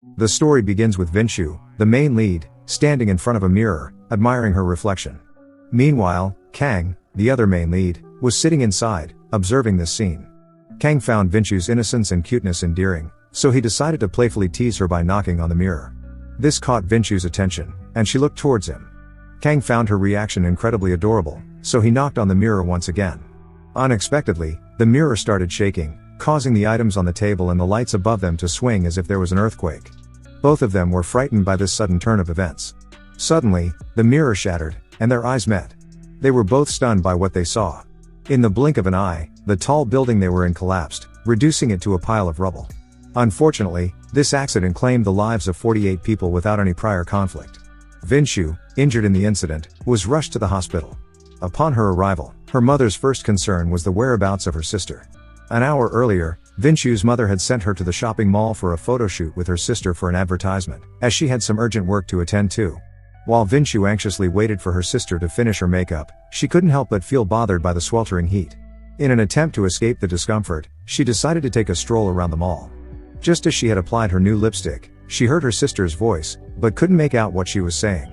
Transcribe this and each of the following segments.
The story begins with Vinshu, the main lead, standing in front of a mirror, admiring her reflection. Meanwhile, Kang, the other main lead, was sitting inside, observing this scene. Kang found Vinshu's innocence and cuteness endearing, so he decided to playfully tease her by knocking on the mirror. This caught Vinshu's attention, and she looked towards him. Kang found her reaction incredibly adorable, so he knocked on the mirror once again. Unexpectedly, the mirror started shaking, causing the items on the table and the lights above them to swing as if there was an earthquake. Both of them were frightened by this sudden turn of events. Suddenly, the mirror shattered, and their eyes met. They were both stunned by what they saw. In the blink of an eye, the tall building they were in collapsed, reducing it to a pile of rubble. Unfortunately, this accident claimed the lives of 48 people without any prior conflict. Vinshu, injured in the incident, was rushed to the hospital. Upon her arrival, her mother's first concern was the whereabouts of her sister. An hour earlier, Vinshu's mother had sent her to the shopping mall for a photo shoot with her sister for an advertisement, as she had some urgent work to attend to. While Vinshu anxiously waited for her sister to finish her makeup, she couldn't help but feel bothered by the sweltering heat. In an attempt to escape the discomfort, she decided to take a stroll around the mall. Just as she had applied her new lipstick, she heard her sister's voice, but couldn't make out what she was saying.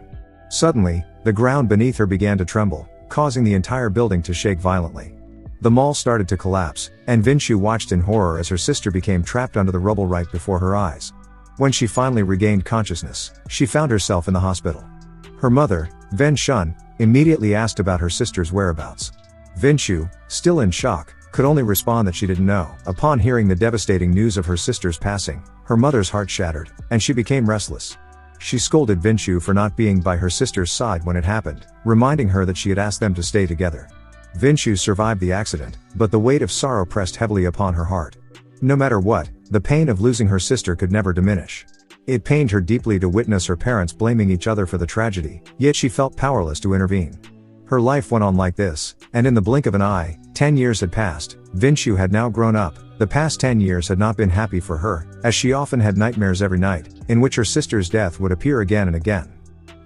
Suddenly, the ground beneath her began to tremble, causing the entire building to shake violently. The mall started to collapse, and Vinshu watched in horror as her sister became trapped under the rubble right before her eyes. When she finally regained consciousness, she found herself in the hospital. Her mother, Ven Shun, immediately asked about her sister's whereabouts. Vinshu, still in shock, could only respond that she didn't know. Upon hearing the devastating news of her sister's passing, her mother's heart shattered, and she became restless. She scolded Vinshu for not being by her sister's side when it happened, reminding her that she had asked them to stay together. Vinshu survived the accident, but the weight of sorrow pressed heavily upon her heart. No matter what, the pain of losing her sister could never diminish. It pained her deeply to witness her parents blaming each other for the tragedy, yet she felt powerless to intervene. Her life went on like this, and in the blink of an eye, 10 years had passed. Vinshu had now grown up. The past 10 years had not been happy for her, as she often had nightmares every night, in which her sister's death would appear again and again.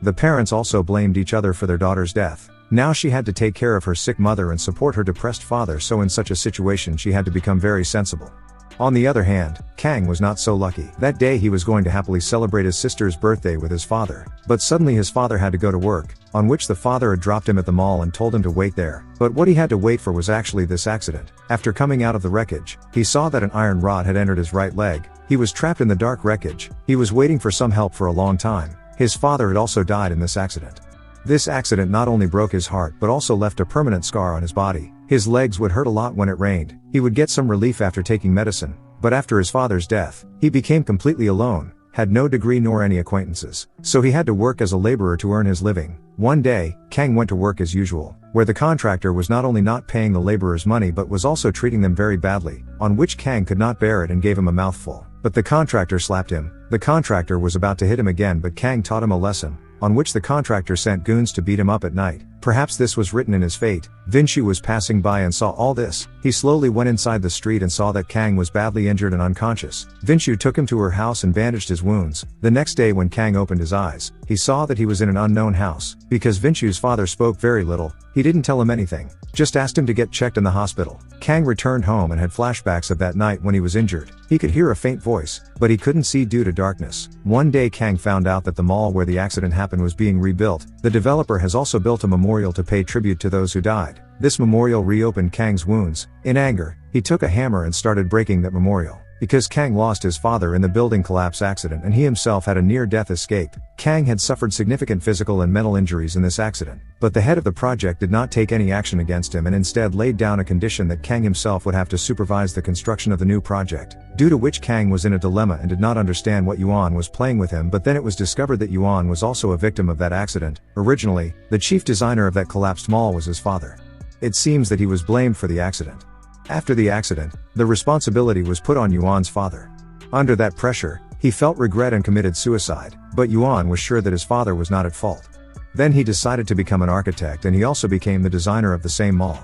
The parents also blamed each other for their daughter's death. Now she had to take care of her sick mother and support her depressed father, so in such a situation she had to become very sensible. On the other hand, Kang was not so lucky. That day he was going to happily celebrate his sister's birthday with his father, but suddenly his father had to go to work, on which the father had dropped him at the mall and told him to wait there. But what he had to wait for was actually this accident. After coming out of the wreckage, he saw that an iron rod had entered his right leg. He was trapped in the dark wreckage. He was waiting for some help for a long time. His father had also died in this accident. This accident not only broke his heart but also left a permanent scar on his body. His legs would hurt a lot when it rained. He would get some relief after taking medicine. But after his father's death, he became completely alone, had no degree nor any acquaintances, so he had to work as a laborer to earn his living. One day, Kang went to work as usual, where the contractor was not only not paying the laborers money but was also treating them very badly, on which Kang could not bear it and gave him a mouthful. But the contractor slapped him. The contractor was about to hit him again, but Kang taught him a lesson, on which the contractor sent goons to beat him up at night. Perhaps this was written in his fate. Vinshu was passing by and saw all this. He slowly went inside the street and saw that Kang was badly injured and unconscious. Vinshu took him to her house and bandaged his wounds. The next day when Kang opened his eyes, he saw that he was in an unknown house. Because Vinshu's father spoke very little, he didn't tell him anything, just asked him to get checked in the hospital. Kang returned home and had flashbacks of that night when he was injured. He could hear a faint voice, but he couldn't see due to darkness. One day Kang found out that the mall where the accident happened was being rebuilt. The developer has also built a memorial to pay tribute to those who died. This memorial reopened Kang's wounds. In anger, he took a hammer and started breaking that memorial. Because Kang lost his father in the building collapse accident and he himself had a near-death escape, Kang had suffered significant physical and mental injuries in this accident. But the head of the project did not take any action against him and instead laid down a condition that Kang himself would have to supervise the construction of the new project, due to which Kang was in a dilemma and did not understand what Yuan was playing with him. But then it was discovered that Yuan was also a victim of that accident. Originally, the chief designer of that collapsed mall was his father. It seems that he was blamed for the accident. After the accident, the responsibility was put on Yuan's father. Under that pressure, he felt regret and committed suicide, but Yuan was sure that his father was not at fault. Then he decided to become an architect and he also became the designer of the same mall.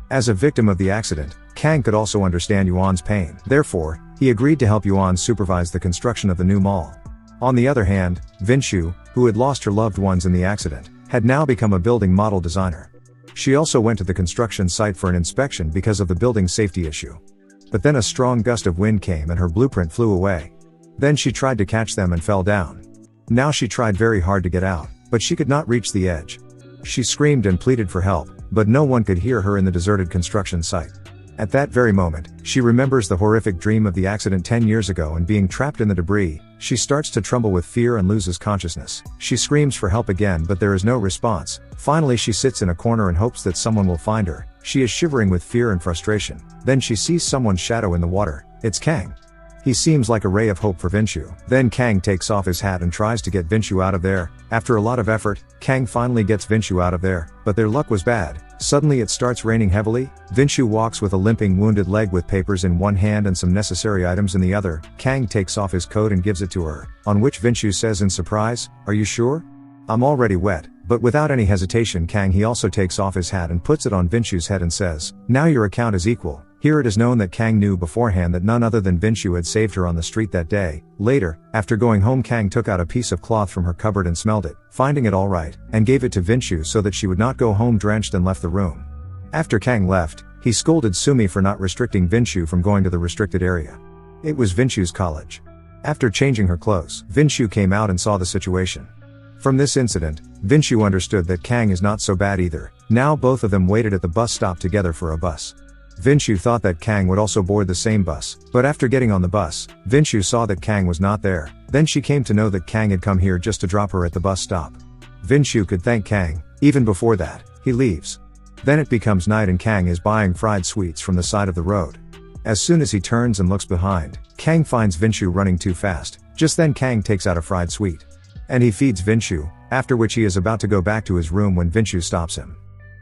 As a victim of the accident, Kang could also understand Yuan's pain. Therefore, he agreed to help Yuan supervise the construction of the new mall. On the other hand, Vinshu, who had lost her loved ones in the accident, had now become a building model designer. She also went to the construction site for an inspection because of the building safety issue. But then a strong gust of wind came and her blueprint flew away. Then she tried to catch them and fell down. Now she tried very hard to get out, but she could not reach the edge. She screamed and pleaded for help, but no one could hear her in the deserted construction site. At that very moment, she remembers the horrific dream of the accident 10 years ago and being trapped in the debris. She starts to tremble with fear and loses consciousness. She screams for help again, but there is no response. Finally, she sits in a corner and hopes that someone will find her. She is shivering with fear and frustration. Then she sees someone's shadow in the water. It's Kang. He seems like a ray of hope for Vinshu. Then Kang takes off his hat and tries to get Vinshu out of there. After a lot of effort, Kang finally gets Vinshu out of there, but their luck was bad. Suddenly it starts raining heavily. Vinshu walks with a limping wounded leg with papers in one hand and some necessary items in the other. Kang takes off his coat and gives it to her, on which Vinshu says in surprise, "Are you sure? I'm already wet." But without any hesitation, he also takes off his hat and puts it on Vinshu's head and says, "Now your account is equal." Here it is known that Kang knew beforehand that none other than Vinshu had saved her on the street that day. Later, after going home, Kang took out a piece of cloth from her cupboard and smelled it, finding it all right, and gave it to Vinshu so that she would not go home drenched, and left the room. After Kang left, he scolded Sumi for not restricting Vinshu from going to the restricted area. It was Vinshu's college. After changing her clothes, Vinshu came out and saw the situation. From this incident, Vinshu understood that Kang is not so bad either. Now both of them waited at the bus stop together for a bus. Vinshu thought that Kang would also board the same bus, but after getting on the bus, Vinshu saw that Kang was not there. Then she came to know that Kang had come here just to drop her at the bus stop. Vinshu could thank Kang. Even before that, he leaves. Then it becomes night and Kang is buying fried sweets from the side of the road. As soon as he turns and looks behind, Kang finds Vinshu running too fast. Just then Kang takes out a fried sweet. And he feeds Vinshu, after which he is about to go back to his room when Vinshu stops him.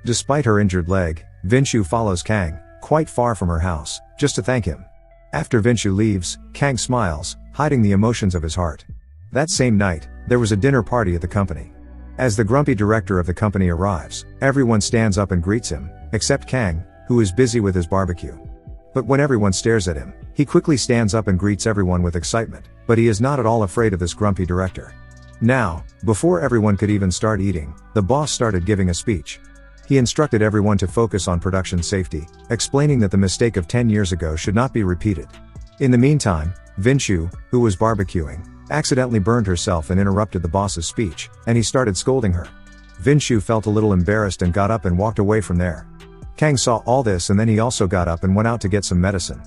Despite her injured leg, Vinshu follows Kang, quite far from her house, just to thank him. After Vinshu leaves, Kang smiles, hiding the emotions of his heart. That same night, there was a dinner party at the company. As the grumpy director of the company arrives, everyone stands up and greets him, except Kang, who is busy with his barbecue. But when everyone stares at him, he quickly stands up and greets everyone with excitement, but he is not at all afraid of this grumpy director. Now, before everyone could even start eating, the boss started giving a speech. He instructed everyone to focus on production safety, explaining that the mistake of 10 years ago should not be repeated. In the meantime, Vinshu, who was barbecuing, accidentally burned herself and interrupted the boss's speech, and he started scolding her. Vinshu felt a little embarrassed and got up and walked away from there. Kang saw all this and then he also got up and went out to get some medicine.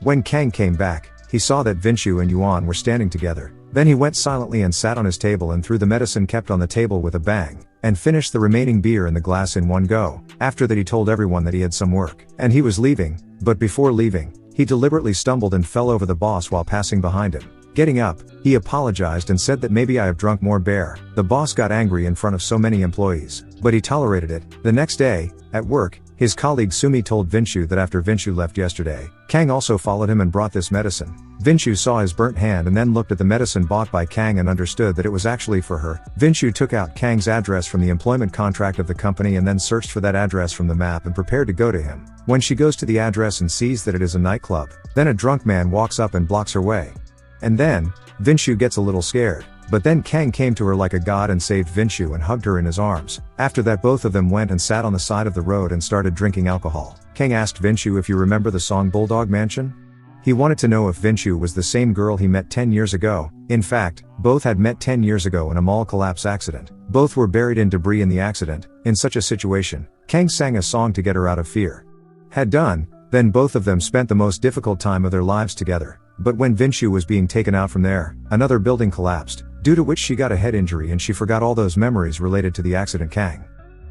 When Kang came back, he saw that Vinshu and Yuan were standing together. Then he went silently and sat on his table and threw the medicine kept on the table with a bang, and finished the remaining beer in the glass in one go. After that he told everyone that he had some work, and he was leaving, but before leaving, he deliberately stumbled and fell over the boss while passing behind him. Getting up, he apologized and said that maybe I have drunk more beer. The boss got angry in front of so many employees, but he tolerated it. The next day, at work, his colleague Sumi told Vinshu that after Vinshu left yesterday, Kang also followed him and brought this medicine. Vinshu saw his burnt hand and then looked at the medicine bought by Kang and understood that it was actually for her. Vinshu took out Kang's address from the employment contract of the company and then searched for that address from the map and prepared to go to him. When she goes to the address and sees that it is a nightclub, then a drunk man walks up and blocks her way. And then, Vinshu gets a little scared, but then Kang came to her like a god and saved Vinshu and hugged her in his arms. After that both of them went and sat on the side of the road and started drinking alcohol. Kang asked Vinshu if you remember the song Bulldog Mansion? He wanted to know if Vinshu was the same girl he met 10 years ago. In fact, both had met 10 years ago in a mall collapse accident. Both were buried in debris in the accident. In such a situation, Kang sang a song to get her out of fear. Had done, then both of them spent the most difficult time of their lives together. But when Vinshu was being taken out from there, another building collapsed, due to which she got a head injury and she forgot all those memories related to the accident. Kang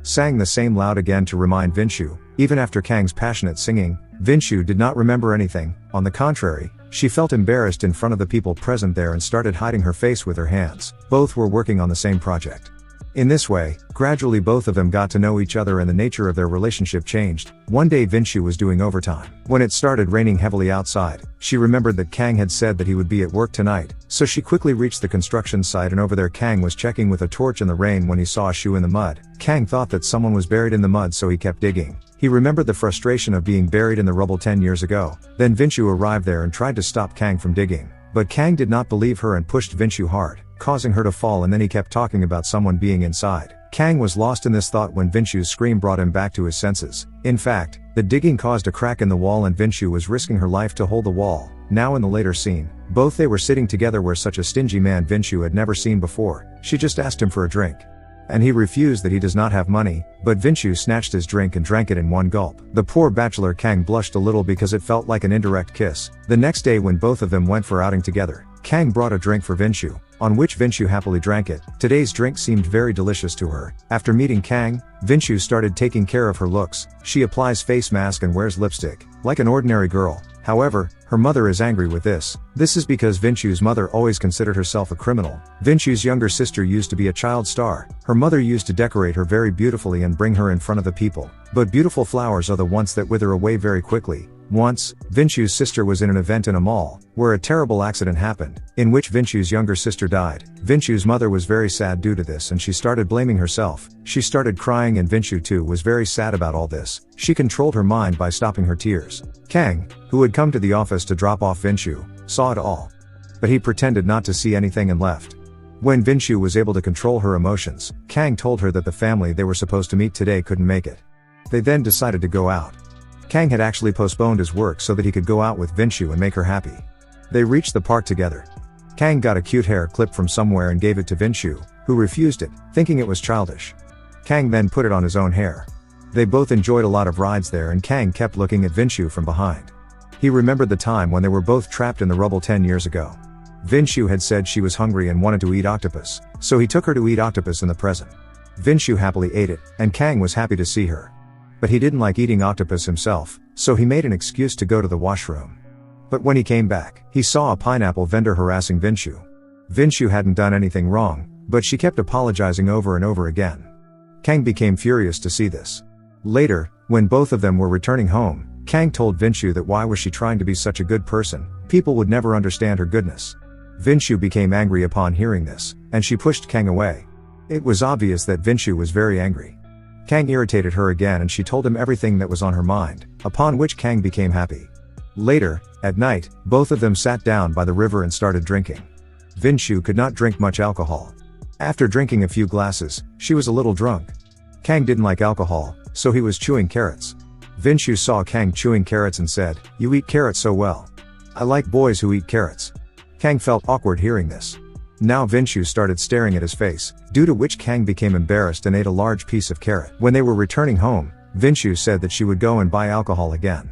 sang the same loud again to remind Vinshu. Even after Kang's passionate singing, Vinshu did not remember anything. On the contrary, she felt embarrassed in front of the people present there and started hiding her face with her hands. Both were working on the same project. In this way, gradually both of them got to know each other and the nature of their relationship changed. One day Vinshu was doing overtime. When it started raining heavily outside, she remembered that Kang had said that he would be at work tonight, so she quickly reached the construction site and over there Kang was checking with a torch in the rain when he saw a shoe in the mud. Kang thought that someone was buried in the mud so he kept digging. He remembered the frustration of being buried in the rubble 10 years ago. Then Vinshu arrived there and tried to stop Kang from digging. But Kang did not believe her and pushed Vinshu hard, causing her to fall, and then he kept talking about someone being inside. Kang was lost in this thought when Vinshu's scream brought him back to his senses. In fact, The digging caused a crack in the wall and Vinchu was risking her life to hold the wall. Now in the later scene, both they were sitting together where such a stingy man Vinchu had never seen before. She just asked him for a drink. And he refused that he does not have money, but Vinchu snatched his drink and drank it in one gulp. The poor bachelor Kang blushed a little because it felt like an indirect kiss. The next day when both of them went for outing together, Kang brought a drink for Vinchu, on which Vinchu happily drank it. Today's drink seemed very delicious to her. After meeting Kang, Vinchu started taking care of her looks. She applies face mask and wears lipstick, like an ordinary girl. However, her mother is angry with this. This is because Vinchu's mother always considered herself a criminal. Vinchu's younger sister used to be a child star. Her mother used to decorate her very beautifully and bring her in front of the people. But beautiful flowers are the ones that wither away very quickly. Once, Vinchu's sister was in an event in a mall, where a terrible accident happened, in which Vinchu's younger sister died. Vinchu's mother was very sad due to this and she started blaming herself. She started crying and Vinchu too was very sad about all this. She controlled her mind by stopping her tears. Kang, who had come to the office to drop off Vinchu, saw it all. But he pretended not to see anything and left. When Vinchu was able to control her emotions, Kang told her that the family they were supposed to meet today couldn't make it. They then decided to go out. Kang had actually postponed his work so that he could go out with Vinchu and make her happy. They reached the park together. Kang got a cute hair clip from somewhere and gave it to Vinchu, who refused it, thinking it was childish. Kang then put it on his own hair. They both enjoyed a lot of rides there and Kang kept looking at Vinchu from behind. He remembered the time when they were both trapped in the rubble 10 years ago. Vinchu had said she was hungry and wanted to eat octopus, so he took her to eat octopus in the present. Vinchu happily ate it, and Kang was happy to see her. But he didn't like eating octopus himself, so he made an excuse to go to the washroom. But when he came back, he saw a pineapple vendor harassing Vinchu. Vinchu hadn't done anything wrong, but she kept apologizing over and over again. Kang became furious to see this. Later, when both of them were returning home, Kang told Vinchu that why was she trying to be such a good person, people would never understand her goodness. Vinchu became angry upon hearing this, and she pushed Kang away. It was obvious that Vinchu was very angry. Kang irritated her again and she told him everything that was on her mind, upon which Kang became happy. Later, at night, both of them sat down by the river and started drinking. Vinchu could not drink much alcohol. After drinking a few glasses, she was a little drunk. Kang didn't like alcohol, so he was chewing carrots. Vinchu saw Kang chewing carrots and said, "You eat carrots so well. I like boys who eat carrots." Kang felt awkward hearing this. Now Vinchu started staring at his face, due to which Kang became embarrassed and ate a large piece of carrot. When they were returning home, Vinchu said that she would go and buy alcohol again.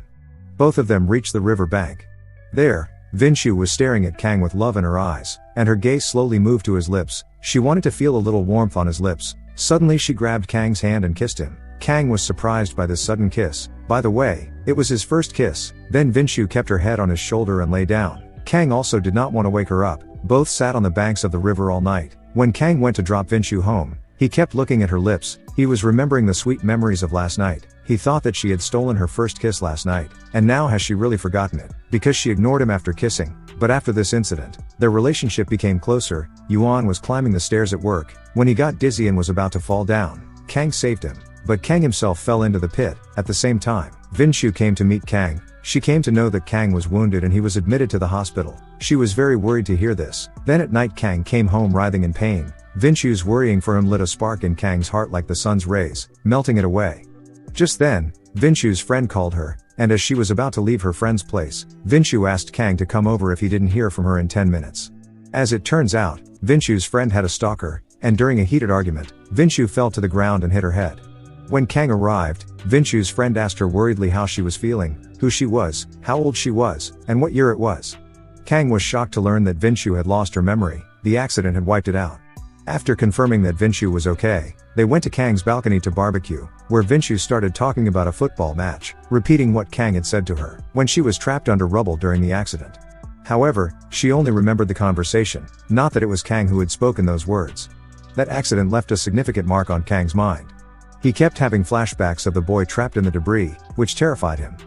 Both of them reached the river bank. There, Vinchu was staring at Kang with love in her eyes, and her gaze slowly moved to his lips. She wanted to feel a little warmth on his lips. Suddenly she grabbed Kang's hand and kissed him. Kang was surprised by this sudden kiss. By the way, it was his first kiss. Then Vinchu kept her head on his shoulder and lay down. Kang also did not want to wake her up. Both sat on the banks of the river all night. When Kang went to drop Vinchu home, he kept looking at her lips. He was remembering the sweet memories of last night. He thought that she had stolen her first kiss last night, and now has she really forgotten it, because she ignored him after kissing. But after this incident, their relationship became closer. Yuan was climbing the stairs at work. When he got dizzy and was about to fall down, Kang saved him. But Kang himself fell into the pit. At the same time, Vinchu came to meet Kang. She came to know that Kang was wounded and he was admitted to the hospital. She was very worried to hear this. Then at night Kang came home writhing in pain. Vinchu's worrying for him lit a spark in Kang's heart like the sun's rays, melting it away. Just then, Vinchu's friend called her, and as she was about to leave her friend's place, Vinchu asked Kang to come over if he didn't hear from her in 10 minutes. As it turns out, Vinchu's friend had a stalker, and during a heated argument, Vinchu fell to the ground and hit her head. When Kang arrived, Vinchu's friend asked her worriedly how she was feeling, who she was, how old she was, and what year it was. Kang was shocked to learn that Vinchu had lost her memory. The accident had wiped it out. After confirming that Vinchu was okay, they went to Kang's balcony to barbecue, where Vinchu started talking about a football match, repeating what Kang had said to her when she was trapped under rubble during the accident. However, she only remembered the conversation, not that it was Kang who had spoken those words. That accident left a significant mark on Kang's mind. He kept having flashbacks of the boy trapped in the debris, which terrified him.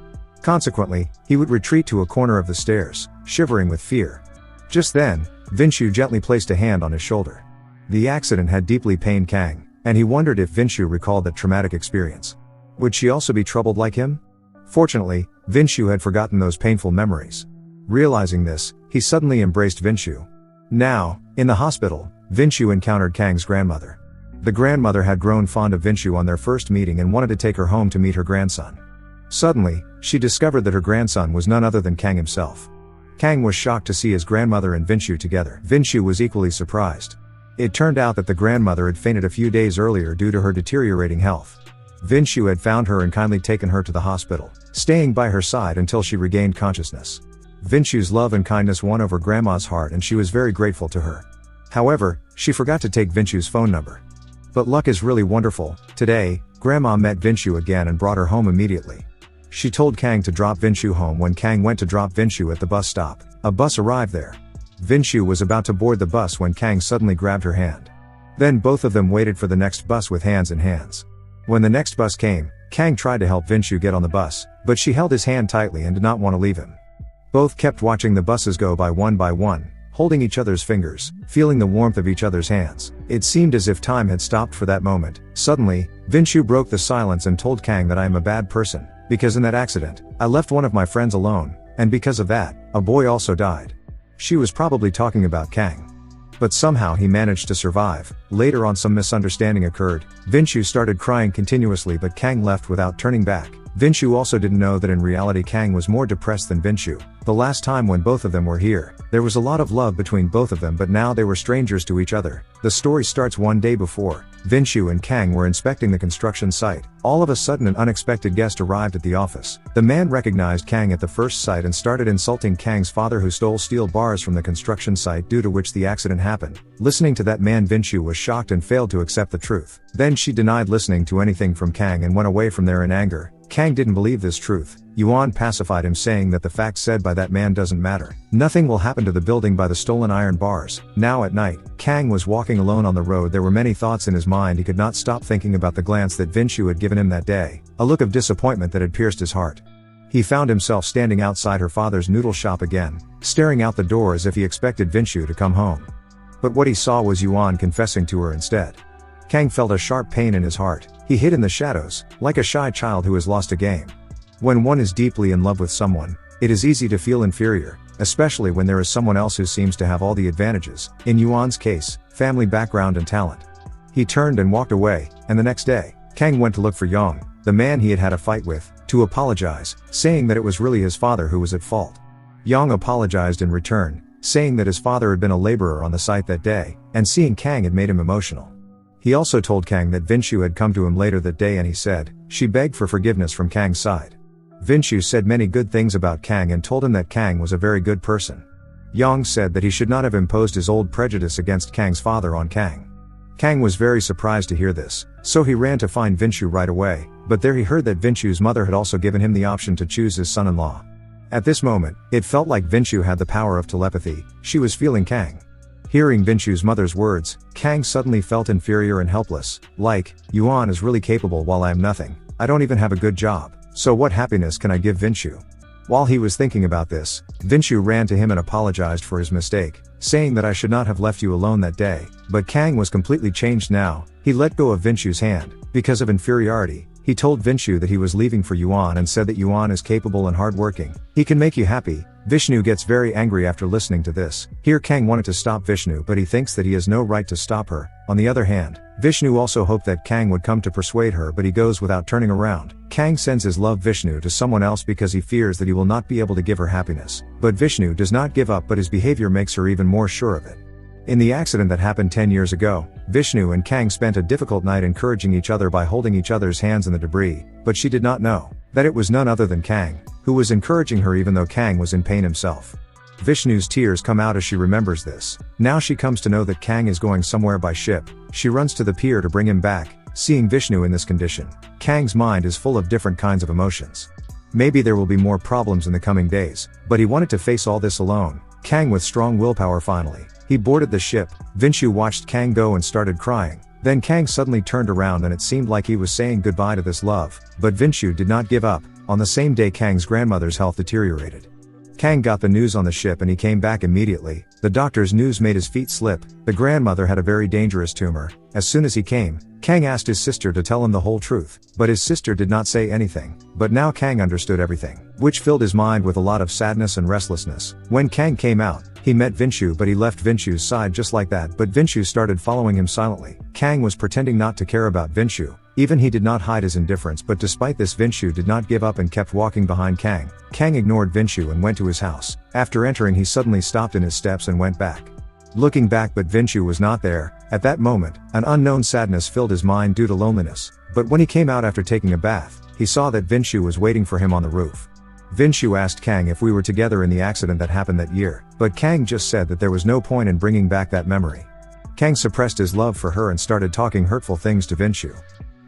Consequently, he would retreat to a corner of the stairs, shivering with fear. Just then, Vinchu gently placed a hand on his shoulder. The accident had deeply pained Kang, and he wondered if Vinchu recalled that traumatic experience. Would she also be troubled like him? Fortunately, Vinchu had forgotten those painful memories. Realizing this, he suddenly embraced Vinchu. Now, in the hospital, Vinchu encountered Kang's grandmother. The grandmother had grown fond of Vinchu on their first meeting and wanted to take her home to meet her grandson. Suddenly, she discovered that her grandson was none other than Kang himself. Kang was shocked to see his grandmother and Vinshu together. Vinshu was equally surprised. It turned out that the grandmother had fainted a few days earlier due to her deteriorating health. Vinshu had found her and kindly taken her to the hospital, staying by her side until she regained consciousness. Vinshu's love and kindness won over Grandma's heart and she was very grateful to her. However, she forgot to take Vinshu's phone number. But luck is really wonderful. Today, Grandma met Vinshu again and brought her home immediately. She told Kang to drop Vinshu home. When Kang went to drop Vinshu at the bus stop, a bus arrived there. Vinshu was about to board the bus when Kang suddenly grabbed her hand. Then both of them waited for the next bus with hands in hands. When the next bus came, Kang tried to help Vinshu get on the bus, but she held his hand tightly and did not want to leave him. Both kept watching the buses go by one, holding each other's fingers, feeling the warmth of each other's hands. It seemed as if time had stopped for that moment. Suddenly, Vinshu broke the silence and told Kang that I am a bad person, because in that accident, I left one of my friends alone, and because of that, a boy also died. She was probably talking about Kang. But somehow he managed to survive. Later on some misunderstanding occurred. Vinshu started crying continuously but Kang left without turning back. Vinshu also didn't know that in reality Kang was more depressed than Vinshu. The last time when both of them were here, there was a lot of love between both of them but now they were strangers to each other. The story starts one day before. Vinshu and Kang were inspecting the construction site. All of a sudden an unexpected guest arrived at the office. The man recognized Kang at the first sight and started insulting Kang's father who stole steel bars from the construction site due to which the accident happened. Listening to that man Vinshu was shocked and failed to accept the truth. Then she denied listening to anything from Kang and went away from there in anger. Kang didn't believe this truth. Yuan pacified him saying that the facts said by that man doesn't matter. Nothing will happen to the building by the stolen iron bars. Now at night, Kang was walking alone on the road. There were many thoughts in his mind. He could not stop thinking about the glance that Vinshu had given him that day, a look of disappointment that had pierced his heart. He found himself standing outside her father's noodle shop again, staring out the door as if he expected Vinshu to come home. But what he saw was Yuan confessing to her instead. Kang felt a sharp pain in his heart. He hid in the shadows, like a shy child who has lost a game. When one is deeply in love with someone, it is easy to feel inferior, especially when there is someone else who seems to have all the advantages. In Yuan's case, family background and talent. He turned and walked away, and the next day, Kang went to look for Yang, the man he had had a fight with, to apologize, saying that it was really his father who was at fault. Yang apologized in return, saying that his father had been a laborer on the site that day, and seeing Kang had made him emotional. He also told Kang that Vinshu had come to him later that day and he said, she begged for forgiveness from Kang's side. Vinshu said many good things about Kang and told him that Kang was a very good person. Yang said that he should not have imposed his old prejudice against Kang's father on Kang. Kang was very surprised to hear this, so he ran to find Vinshu right away, but there he heard that Vinshu's mother had also given him the option to choose his son-in-law. At this moment, it felt like Vinshu had the power of telepathy. She was feeling Kang. Hearing Vinshu's mother's words, Kang suddenly felt inferior and helpless, like, Yuan is really capable while I am nothing. I don't even have a good job. So what happiness can I give Vinshu? While he was thinking about this, Vinshu ran to him and apologized for his mistake, saying that I should not have left you alone that day. But Kang was completely changed now. He let go of Vinshu's hand. Because of inferiority, he told Vinshu that he was leaving for Yuan and said that Yuan is capable and hardworking. He can make you happy. Vishnu gets very angry after listening to this. Here Kang wanted to stop Vishnu but he thinks that he has no right to stop her. On the other hand, Vishnu also hoped that Kang would come to persuade her but he goes without turning around. Kang sends his love Vishnu to someone else because he fears that he will not be able to give her happiness. But Vishnu does not give up but his behavior makes her even more sure of it. In the accident that happened 10 years ago, Vishnu and Kang spent a difficult night encouraging each other by holding each other's hands in the debris, but she did not know that it was none other than Kang, who was encouraging her even though Kang was in pain himself. Vishnu's tears come out as she remembers this. Now she comes to know that Kang is going somewhere by ship. She runs to the pier to bring him back. Seeing Vishnu in this condition, Kang's mind is full of different kinds of emotions. Maybe there will be more problems in the coming days, but he wanted to face all this alone. Kang with strong willpower finally. He boarded the ship. Vinshu watched Kang go and started crying. Then Kang suddenly turned around and it seemed like he was saying goodbye to this love. But Vinshu did not give up. On the same day Kang's grandmother's health deteriorated. Kang got the news on the ship and he came back immediately. The doctor's news made his feet slip. The grandmother had a very dangerous tumor. As soon as he came, Kang asked his sister to tell him the whole truth. But his sister did not say anything. But now Kang understood everything, which filled his mind with a lot of sadness and restlessness. When Kang came out, He met Vinshu but he left Vinshu's side just like that, but Vinshu started following him silently. Kang was pretending not to care about Vinshu. Even he did not hide his indifference, but despite this Vinshu did not give up and kept walking behind Kang. Kang ignored Vinshu and went to his house. After entering he suddenly stopped in his steps and went back. Looking back, but Vinshu was not there. At that moment, an unknown sadness filled his mind due to loneliness. But when he came out after taking a bath, he saw that Vinshu was waiting for him on the roof. Vinshu asked Kang if we were together in the accident that happened that year, but Kang just said that there was no point in bringing back that memory. Kang suppressed his love for her and started talking hurtful things to Vinshu.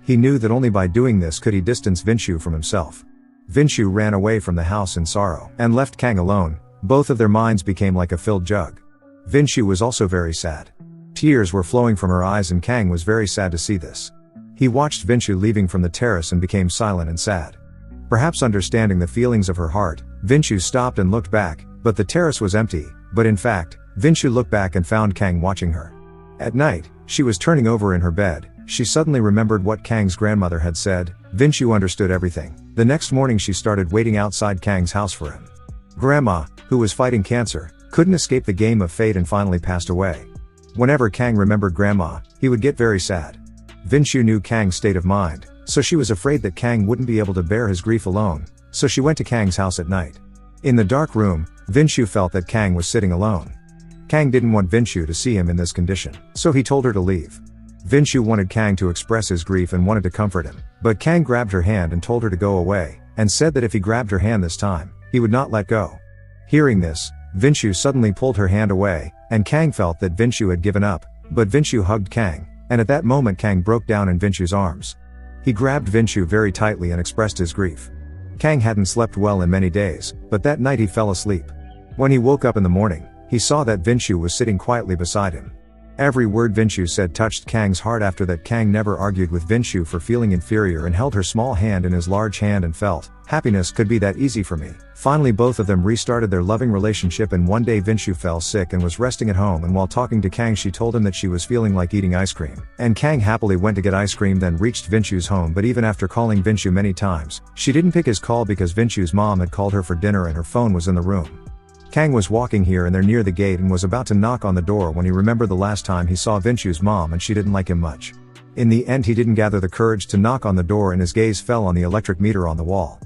He knew that only by doing this could he distance Vinshu from himself. Vinshu ran away from the house in sorrow and left Kang alone. Both of their minds became like a filled jug. Vinshu was also very sad. Tears were flowing from her eyes and Kang was very sad to see this. He watched Vinshu leaving from the terrace and became silent and sad. Perhaps understanding the feelings of her heart, Vinshu stopped and looked back, but the terrace was empty. But in fact, Vinshu looked back and found Kang watching her. At night, she was turning over in her bed. She suddenly remembered what Kang's grandmother had said. Vinshu understood everything. The next morning she started waiting outside Kang's house for him. Grandma, who was fighting cancer, couldn't escape the game of fate and finally passed away. Whenever Kang remembered Grandma, he would get very sad. Vinshu knew Kang's state of mind, so she was afraid that Kang wouldn't be able to bear his grief alone, so she went to Kang's house at night. In the dark room, Vinshu felt that Kang was sitting alone. Kang didn't want Vinshu to see him in this condition, so he told her to leave. Vinshu wanted Kang to express his grief and wanted to comfort him, but Kang grabbed her hand and told her to go away, and said that if he grabbed her hand this time, he would not let go. Hearing this, Vinshu suddenly pulled her hand away, and Kang felt that Vinshu had given up, but Vinshu hugged Kang, and at that moment Kang broke down in Vinshu's arms. He grabbed Vinshu very tightly and expressed his grief. Kang hadn't slept well in many days, but that night he fell asleep. When he woke up in the morning, he saw that Vinshu was sitting quietly beside him. Every word Vinshu said touched Kang's heart. After that, Kang never argued with Vinshu for feeling inferior and held her small hand in his large hand and felt, happiness could be that easy for me. Finally both of them restarted their loving relationship, and one day Vinshu fell sick and was resting at home, and while talking to Kang she told him that she was feeling like eating ice cream. And Kang happily went to get ice cream, then reached Vinshu's home, but even after calling Vinshu many times, she didn't pick his call because Vinshu's mom had called her for dinner and her phone was in the room. Kang was walking here and there near the gate and was about to knock on the door when he remembered the last time he saw Vinshu's mom and she didn't like him much. In the end he didn't gather the courage to knock on the door and his gaze fell on the electric meter on the wall.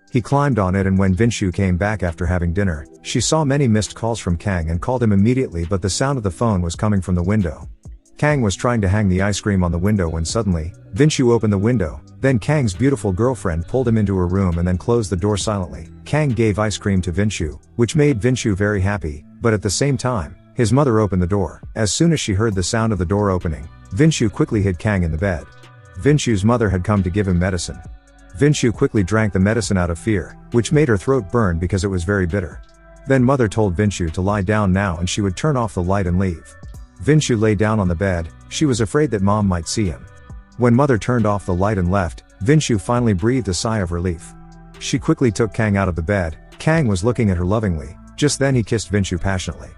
He climbed on it, and when Vinshu came back after having dinner, she saw many missed calls from Kang and called him immediately, but the sound of the phone was coming from the window. Kang was trying to hang the ice cream on the window when suddenly, Vinshu opened the window. Then Kang's beautiful girlfriend pulled him into her room and then closed the door silently. Kang gave ice cream to Vinshu, which made Vinshu very happy, but at the same time, his mother opened the door. As soon as she heard the sound of the door opening, Vinshu quickly hid Kang in the bed. Vinshu's mother had come to give him medicine. Vinshu quickly drank the medicine out of fear, which made her throat burn because it was very bitter. Then mother told Vinshu to lie down now and she would turn off the light and leave. Vinshu lay down on the bed. She was afraid that mom might see him. When mother turned off the light and left, Vinshu finally breathed a sigh of relief. She quickly took Kang out of the bed. Kang was looking at her lovingly. Just then he kissed Vinshu passionately.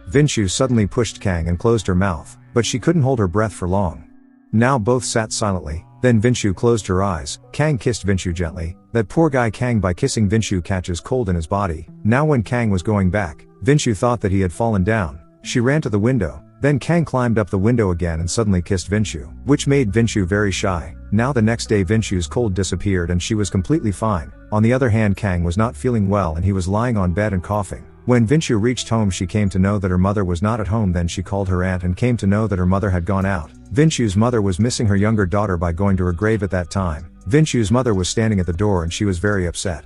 Vinshu suddenly pushed Kang and closed her mouth, but she couldn't hold her breath for long. Now both sat silently. Then Vinshu closed her eyes. Kang kissed Vinshu gently. That poor guy Kang, by kissing Vinshu, catches cold in his body. Now when Kang was going back, Vinshu thought that he had fallen down. She ran to the window. Then Kang climbed up the window again and suddenly kissed Vinshu, which made Vinshu very shy. Now the next day Vinshu's cold disappeared and she was completely fine. On the other hand, Kang was not feeling well and he was lying on bed and coughing. When Vinshu reached home she came to know that her mother was not at home. Then she called her aunt and came to know that her mother had gone out. Vinshu's mother was missing her younger daughter by going to her grave at that time. Vinshu's mother was standing at the door and she was very upset.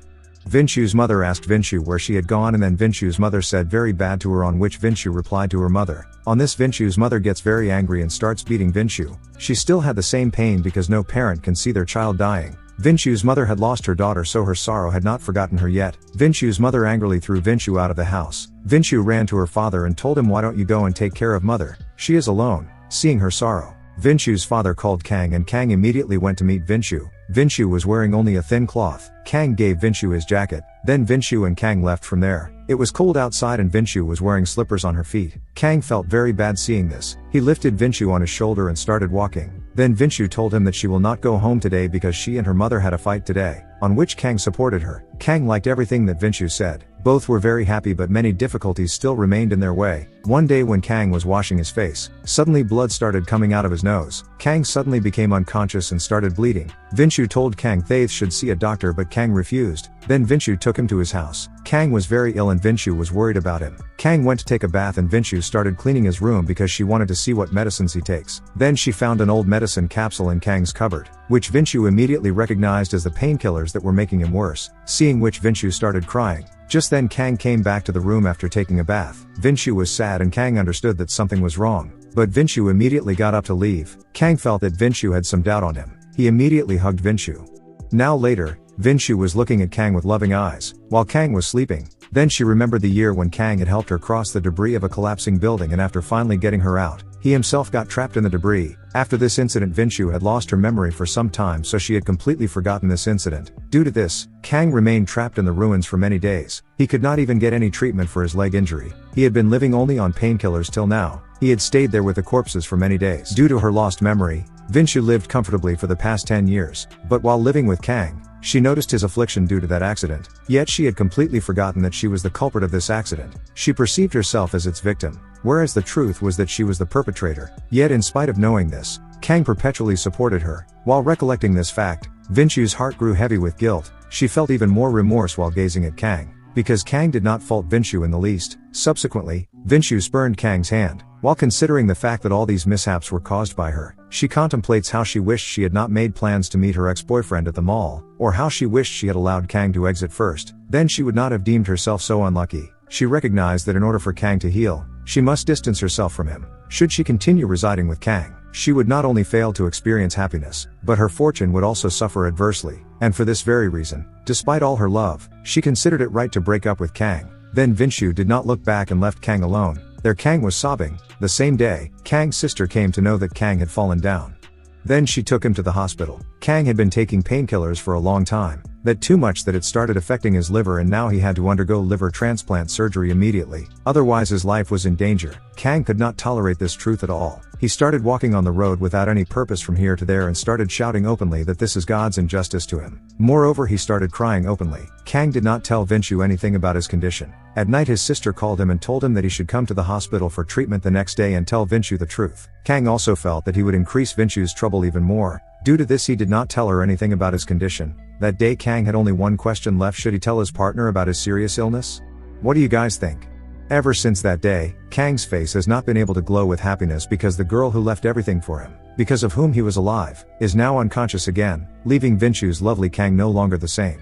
Vinshu's mother asked Vinshu where she had gone, and then Vinshu's mother said very bad to her, on which Vinshu replied to her mother. On this, Vinshu's mother gets very angry and starts beating Vinshu. She still had the same pain because no parent can see their child dying. Vinshu's mother had lost her daughter, so her sorrow had not forgotten her yet. Vinshu's mother angrily threw Vinshu out of the house. Vinshu ran to her father and told him, "Why don't you go and take care of mother? She is alone." Seeing her sorrow, Vinshu's father called Kang and Kang immediately went to meet Vinshu. Vinshu was wearing only a thin cloth. Kang gave Vinshu his jacket. Then Vinshu and Kang left from there. It was cold outside and Vinshu was wearing slippers on her feet. Kang felt very bad seeing this. He lifted Vinshu on his shoulder and started walking. Then Vinshu told him that she will not go home today because she and her mother had a fight today, on which Kang supported her. Kang liked everything that Vinshu said. Both were very happy, but many difficulties still remained in their way. One day when Kang was washing his face, suddenly blood started coming out of his nose. Kang suddenly became unconscious and started bleeding. Vinshu told Kang they should see a doctor, but Kang refused. Then Vinshu took him to his house. Kang was very ill and Vinshu was worried about him. Kang went to take a bath and Vinshu started cleaning his room because she wanted to see what medicines he takes. Then she found an old medicine capsule in Kang's cupboard, which Vinshu immediately recognized as the painkillers that were making him worse, seeing which Vinshu started crying. Just then Kang came back to the room after taking a bath. Vinshu was sad and Kang understood that something was wrong. But Vinshu immediately got up to leave. Kang felt that Vinshu had some doubt on him. He immediately hugged Vinshu. Now later, Vinshu was looking at Kang with loving eyes, while Kang was sleeping. Then she remembered the year when Kang had helped her cross the debris of a collapsing building, and after finally getting her out, he himself got trapped in the debris. After this incident, Vinshu had lost her memory for some time, so she had completely forgotten this incident. Due to this, Kang remained trapped in the ruins for many days. He could not even get any treatment for his leg injury. He had been living only on painkillers till now. He had stayed there with the corpses for many days. Due to her lost memory, Vinshu lived comfortably for the past 10 years. But while living with Kang, she noticed his affliction due to that accident. Yet she had completely forgotten that she was the culprit of this accident. She perceived herself as its victim, whereas the truth was that she was the perpetrator. Yet in spite of knowing this, Kang perpetually supported her. While recollecting this fact, Vinshu's heart grew heavy with guilt. She felt even more remorse while gazing at Kang, because Kang did not fault Vinshu in the least. Subsequently, Vinshu spurned Kang's hand. While considering the fact that all these mishaps were caused by her, she contemplates how she wished she had not made plans to meet her ex-boyfriend at the mall, or how she wished she had allowed Kang to exit first. Then she would not have deemed herself so unlucky. She recognized that in order for Kang to heal, she must distance herself from him. Should she continue residing with Kang, she would not only fail to experience happiness, but her fortune would also suffer adversely. And for this very reason, despite all her love, she considered it right to break up with Kang. Then Vinshu did not look back and left Kang alone. There Kang was sobbing. The same day, Kang's sister came to know that Kang had fallen down. Then she took him to the hospital. Kang had been taking painkillers for a long time, that too much that it started affecting his liver, and now he had to undergo liver transplant surgery immediately. Otherwise his life was in danger. Kang could not tolerate this truth at all. He started walking on the road without any purpose from here to there and started shouting openly that this is God's injustice to him. Moreover, he started crying openly. Kang did not tell Vinshu anything about his condition. At night his sister called him and told him that he should come to the hospital for treatment the next day and tell Vinshu the truth. Kang also felt that he would increase Vinshu's trouble even more. Due to this, he did not tell her anything about his condition. That day Kang had only one question left: should he tell his partner about his serious illness? What do you guys think? Ever since that day, Kang's face has not been able to glow with happiness, because the girl who left everything for him, because of whom he was alive, is now unconscious again, leaving Vinshu's lovely Kang no longer the same.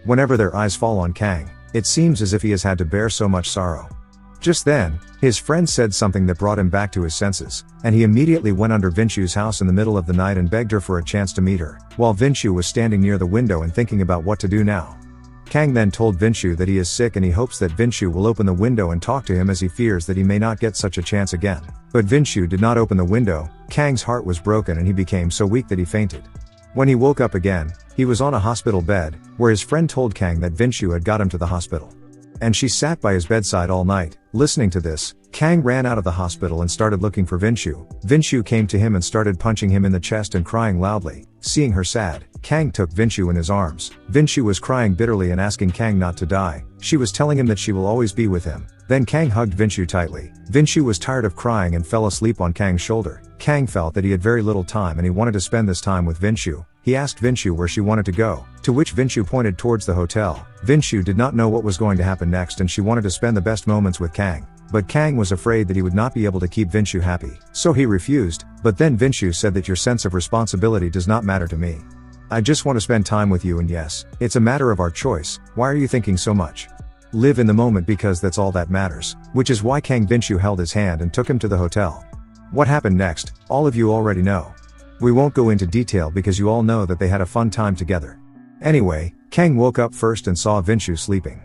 Whenever their eyes fall on Kang, it seems as if he has had to bear so much sorrow. Just then, his friend said something that brought him back to his senses, and he immediately went under Vinshu's house in the middle of the night and begged her for a chance to meet her, while Vinshu was standing near the window and thinking about what to do now. Kang then told Vinshu that he is sick and he hopes that Vinshu will open the window and talk to him, as he fears that he may not get such a chance again. But Vinshu did not open the window. Kang's heart was broken and he became so weak that he fainted. When he woke up again, he was on a hospital bed, where his friend told Kang that Vinshu had got him to the hospital. And she sat by his bedside all night. Listening to this, Kang ran out of the hospital and started looking for Vinshu. Vinshu came to him and started punching him in the chest and crying loudly. Seeing her sad, Kang took Vinshu in his arms. Vinshu was crying bitterly and asking Kang not to die. She was telling him that she will always be with him. Then Kang hugged Vinshu tightly. Vinshu was tired of crying and fell asleep on Kang's shoulder. Kang felt that he had very little time and he wanted to spend this time with Vinshu. He asked Vinshu where she wanted to go, to which Vinshu pointed towards the hotel. Vinshu did not know what was going to happen next and she wanted to spend the best moments with Kang. But Kang was afraid that he would not be able to keep Vinshu happy. So he refused. But then Vinshu said that your sense of responsibility does not matter to me. I just want to spend time with you, and yes, it's a matter of our choice. Why are you thinking so much? Live in the moment, because that's all that matters. Which is why Vinshu held his hand and took him to the hotel. What happened next, all of you already know. We won't go into detail because you all know that they had a fun time together. Anyway, Kang woke up first and saw Vinshu sleeping.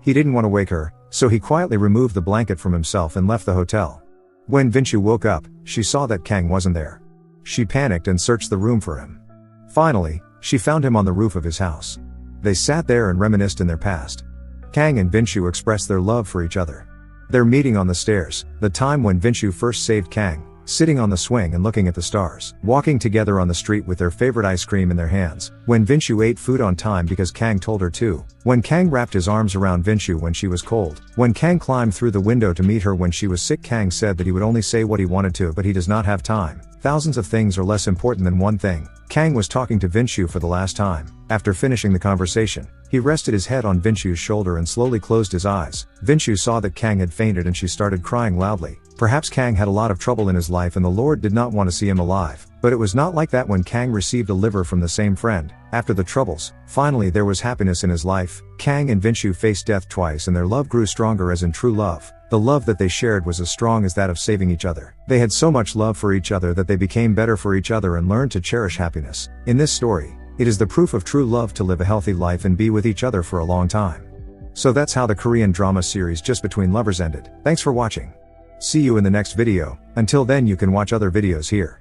He didn't want to wake her, so he quietly removed the blanket from himself and left the hotel. When Vinshu woke up, she saw that Kang wasn't there. She panicked and searched the room for him. Finally, she found him on the roof of his house. They sat there and reminisced in their past. Kang and Vinshu expressed their love for each other. Their meeting on the stairs, the time when Vinshu first saved Kang, sitting on the swing and looking at the stars, walking together on the street with their favorite ice cream in their hands, when Vinshu ate food on time because Kang told her to, when Kang wrapped his arms around Vinshu when she was cold, when Kang climbed through the window to meet her when she was sick. Kang said that he would only say what he wanted to, but he does not have time. Thousands of things are less important than one thing. Kang was talking to Vinshu for the last time. After finishing the conversation, he rested his head on Vinshu's shoulder and slowly closed his eyes. Vinshu saw that Kang had fainted and she started crying loudly. Perhaps Kang had a lot of trouble in his life and the Lord did not want to see him alive. But it was not like that when Kang received a liver from the same friend. After the troubles, finally there was happiness in his life. Kang and Vinshu faced death twice and their love grew stronger as in true love. The love that they shared was as strong as that of saving each other. They had so much love for each other that they became better for each other and learned to cherish happiness. In this story, it is the proof of true love to live a healthy life and be with each other for a long time. So that's how the Korean drama series Just Between Lovers ended. Thanks for watching. See you in the next video. Until then, you can watch other videos here.